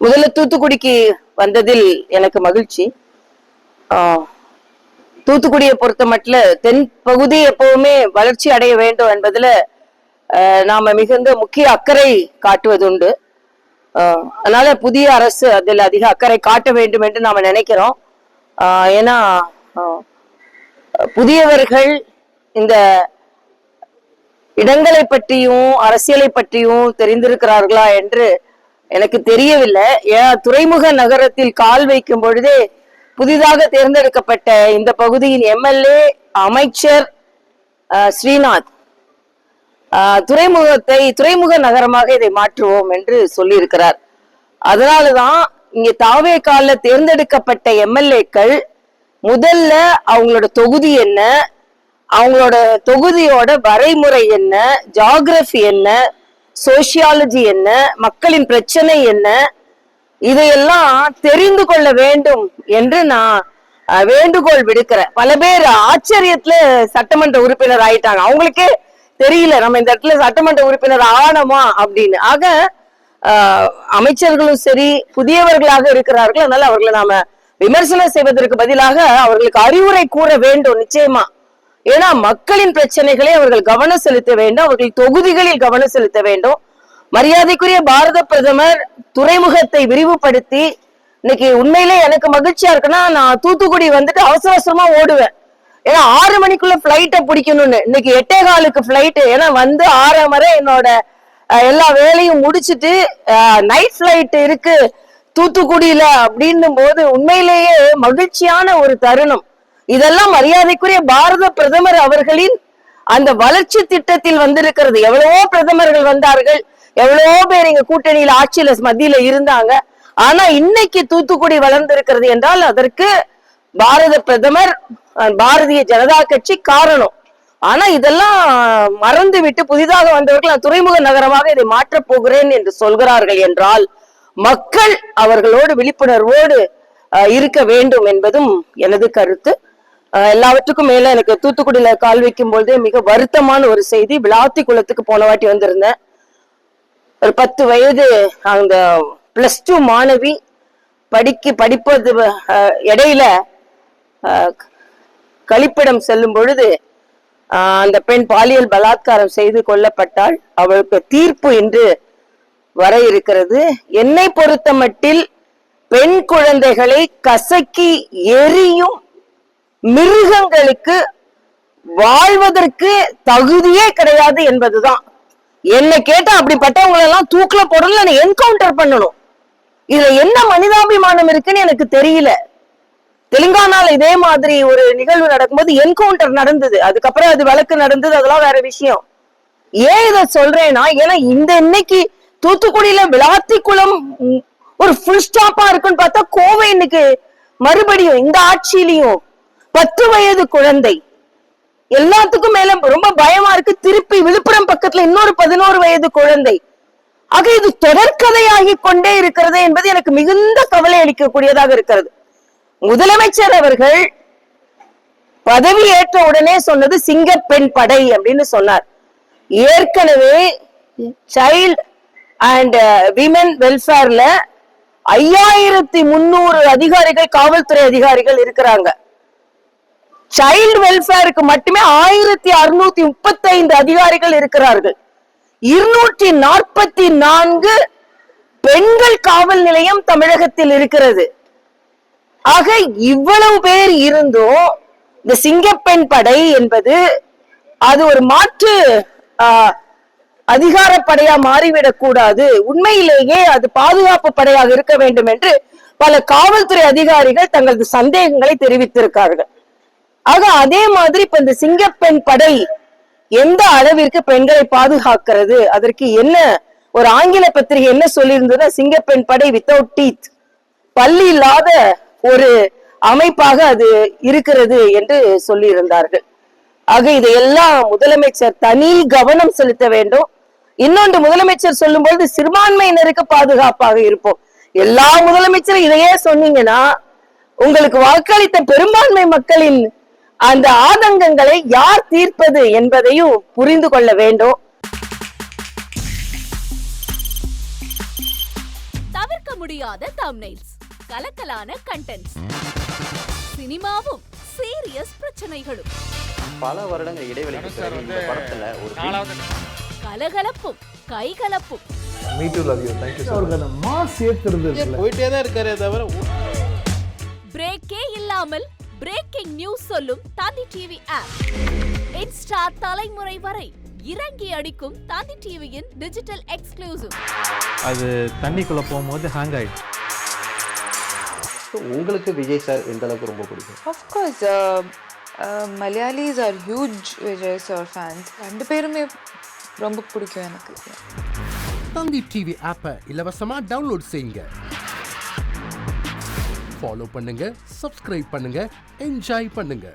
முதல்ல தூத்துக்குடிக்கு வந்ததில் எனக்கு மகிழ்ச்சி. தூத்துக்குடியை பொறுத்த மட்டும் தென் பகுதி எப்பவுமே வளர்ச்சி அடைய வேண்டும் என்பதுல நாம மிகுந்த முக்கிய அக்கறை காட்டுவதுண்டு. அதனால புதிய அரசு அதில் அதிக அக்கறை காட்ட வேண்டும் என்று நாம நினைக்கிறோம். ஏன்னா புதியவர்கள் இந்த இடங்களை பற்றியும் அரசியலை பற்றியும் தெரிந்திருக்கிறார்களா என்று எனக்கு தெரியவில்லை. ஏன் துறைமுக நகரத்தில் கால் வைக்கும் பொழுதே புதிதாக தேர்ந்தெடுக்கப்பட்ட இந்த பகுதியின் எம்எல்ஏ அமைச்சர் ஸ்ரீநாத் துறைமுக நகரமாக இதை மாற்றுவோம் என்று சொல்லியிருக்கிறார். அதனாலதான் இங்க தாவேகால தேர்ந்தெடுக்கப்பட்ட எம்எல்ஏக்கள் முதல்ல அவங்களோட தொகுதி என்ன, அவங்களோட தொகுதியோட வரைமுறை என்ன, ஜியோகிராஃபி என்ன, சோசியாலஜி என்ன, மக்களின் பிரச்சனை என்ன, இதையெல்லாம் தெரிந்து கொள்ள வேண்டும் என்று நான் வேண்டுகோள் விடுக்கிறேன். பல பேர் ஆச்சரியத்துல சட்டமன்ற உறுப்பினர் ஆயிட்டாங்க. அவங்களுக்கே தெரியல நம்ம இந்த இடத்துல சட்டமன்ற உறுப்பினர் ஆனோமா அப்படின்னு. ஆக அமைச்சர்களும் சரி புதியவர்களாக இருக்கிறார்கள். அதனால அவர்களை நாம விமர்சனம் செய்வதற்கு பதிலாக அவர்களுக்கு அறிவுரை கூற வேண்டும் நிச்சயமா. ஏன்னா மக்களின் பிரச்சனைகளை அவர்கள் கவனம் செலுத்த வேண்டும், அவர்கள் தொகுதிகளில் கவனம் செலுத்த வேண்டும். மரியாதைக்குரிய பாரத பிரதமர் துறைமுகத்தை விரிவுபடுத்தி இன்னைக்கு உண்மையிலே எனக்கு மகிழ்ச்சியா இருக்குன்னா, நான் தூத்துக்குடி வந்துட்டு அவசர அவசரமா ஓடுவேன். ஏன்னா 6 மணிக்குள்ள பிளைட்டை பிடிக்கணும்னு. இன்னைக்கு 8:15 பிளைட். ஏன்னா வந்து 6:30 என்னோட எல்லா வேலையும் முடிச்சுட்டு நைட் பிளைட் இருக்கு தூத்துக்குடியில அப்படின்னும் போது உண்மையிலேயே மகிழ்ச்சியான ஒரு தருணம். இதெல்லாம் மரியாதைக்குரிய பாரத பிரதமர் அவர்களின் அந்த வளர்ச்சி திட்டத்தில் வந்திருக்கிறது. எவ்வளவோ பிரதமர்கள் வந்தார்கள், எவ்வளவோ பேர் எங்க கூட்டணியில ஆட்சியில மத்தியில இருந்தாங்க. ஆனா இன்னைக்கு தூத்துக்குடி வளர்ந்திருக்கிறது என்றால் அதற்கு பாரத பிரதமர் பாரதிய ஜனதா கட்சி காரணம். ஆனா இதெல்லாம் மறந்து விட்டு புதிதாக வந்தவர்கள் நான் துறைமுக நகரமாக இதை மாற்றப் போகிறேன் என்று சொல்கிறார்கள் என்றால் மக்கள் அவர்களோடு விழிப்புணர்வோடு இருக்க வேண்டும் என்பதும் எனது கருத்து. எல்லாவற்றுக்கும் மேல எனக்கு தூத்துக்குடியில கால் வைக்கும் பொழுதே மிக வருத்தமான ஒரு செய்தி. விளாத்தி குளத்துக்கு போன வாட்டி வந்திருந்தேன். ஒரு 10 வயது அந்த +2 மாணவி படிப்பது இடையில கழிப்பிடம் செல்லும் பொழுது அந்த பெண் பாலியல் பலாத்காரம் செய்து கொல்லப்பட்டால் அவளுக்கு தீர்ப்பு என்று வர இருக்கிறது. என்னை பொறுத்த மட்டில் பெண் குழந்தைகளை கசக்கி எரியும் மிருகங்களுக்கு வாழ்வதற்கு தகுதியே கிடையாது என்பதுதான். என்னை கேட்டா அப்படிப்பட்டவங்களை எல்லாம் தூக்கில போடல, என்கவுண்டர் பண்ணணும். இதுல என்ன மனிதாபிமானம் இருக்குன்னு எனக்கு தெரியல. தெலுங்கானால இதே மாதிரி ஒரு நிகழ்வு நடக்கும்போது என்கவுண்டர் நடந்தது, அதுக்கப்புறம் அது வழக்கு நடந்தது, அதெல்லாம் வேற விஷயம். ஏன் இத சொல்றேன்னா, ஏன்னா இந்த இன்னைக்கு தூத்துக்குடியில விளாத்திக்குளம் ஒரு ஃபுல் ஸ்டாப்பா இருக்குன்னு பார்த்தா கோவை இன்னைக்கு மறுபடியும் இந்த ஆட்சியிலையும் 10 வயது குழந்தை. எல்லாத்துக்கும் மேல ரொம்ப பயமா இருக்கு. திருப்பி விழுப்புரம் பக்கத்துல இன்னொரு 11 வயது குழந்தை. ஆக இது தொடர்கதையாகி கொண்டே இருக்கிறது என்பது எனக்கு மிகுந்த கவலை அளிக்கக்கூடியதாக இருக்கிறது. முதலமைச்சர் அவர்கள் பதவி ஏற்ற உடனே சொன்னது சிங்கப்பெண் படை அப்படின்னு சொன்னார். ஏற்கனவே சைல்ட் அண்ட் விமென் வெல்ஃபேர்ல 5300 அதிகாரிகள் காவல்துறை அதிகாரிகள் இருக்கிறாங்க. சைல்டு வெல்ஃபேருக்கு மட்டுமே 1635 அதிகாரிகள் இருக்கிறார்கள். 244 பெண்கள் காவல் நிலையம் தமிழகத்தில் இருக்கிறது. ஆக இவ்வளவு பேர் இருந்தும் இந்த சிங்கப்பெண் படை என்பது அது ஒரு மாற்று அதிகாரப்படையா மாறிவிடக் கூடாது, உண்மையிலேயே அது பாதுகாப்பு படையாக இருக்க வேண்டும் என்று பல காவல்துறை அதிகாரிகள் தங்களது சந்தேகங்களை தெரிவித்திருக்கார்கள். ஆக அதே மாதிரி இப்ப இந்த சிங்கப்பெண் படை எந்த அளவிற்கு பெண்களை பாதுகாக்கிறது, அதற்கு என்ன ஒரு ஆங்கில பத்திரிகை என்ன சொல்லியிருந்ததுன்னா, சிங்கப்பெண் படை வித்தவுட் டீத், பல்லு இல்லாத ஒரு அமைப்பாக அது இருக்கிறது என்று சொல்லி இருந்தார்கள். ஆக இதையெல்லாம் முதலமைச்சர் தனி கவனம் செலுத்த வேண்டும். இன்னொன்று, முதலமைச்சர் சொல்லும் பொழுது சிறுபான்மையினருக்கு பாதுகாப்பாக இருப்போம். எல்லா முதலமைச்சரும் இதையே சொன்னீங்கன்னா உங்களுக்கு வாக்களித்த பெரும்பான்மை மக்களின் அந்த ஆதங்கங்களை யார் தீர்ப்பது என்பதையும் புரிந்து கொள்ள வேண்டும். தவிர்க்க முடியாத தம்ப்நெயில்ஸ், கலக்கலான கண்டென்ட்ஸ், சினிமாவும் சீரியஸ் பிரச்சனைகளும், பல வருடங்கள் இடைவெளிக்கு பிறகு இந்த படத்துல ஒரு கலகலப்பும் கைகலப்பும், போயிட்டே தான் இருக்காரே தவிர பிரேக்கே இல்லாமல் பிரேக்கிங் நியூஸ் சொல்லும் தந்தி டிவி ஆப். இன்ஸ்டா தலைமுறை வரை இறங்கி அடிக்கும் தந்தி டிவியின் டிஜிட்டல் எக்ஸ்க்ளூசிவ். அது தண்ணிக்குள்ள போகும்போது ஹேங் ஆயிடுச்சு. உங்களுக்கு விஜய் சார் எந்த அளவுக்கு ரொம்ப பிடிக்கும்? Of course, Malayalis are huge Vijay sir fans. ரெண்டு பேருமே ரொம்ப பிடிக்கும் எனக்கு. தந்தி டிவி ஆப்பை இலவசமா டவுன்லோட் செய்யுங்க. ஃபாலோ பண்ணுங்க, சப்ஸ்கிரைப் பண்ணுங்க, என்ஜாய் பண்ணுங்க.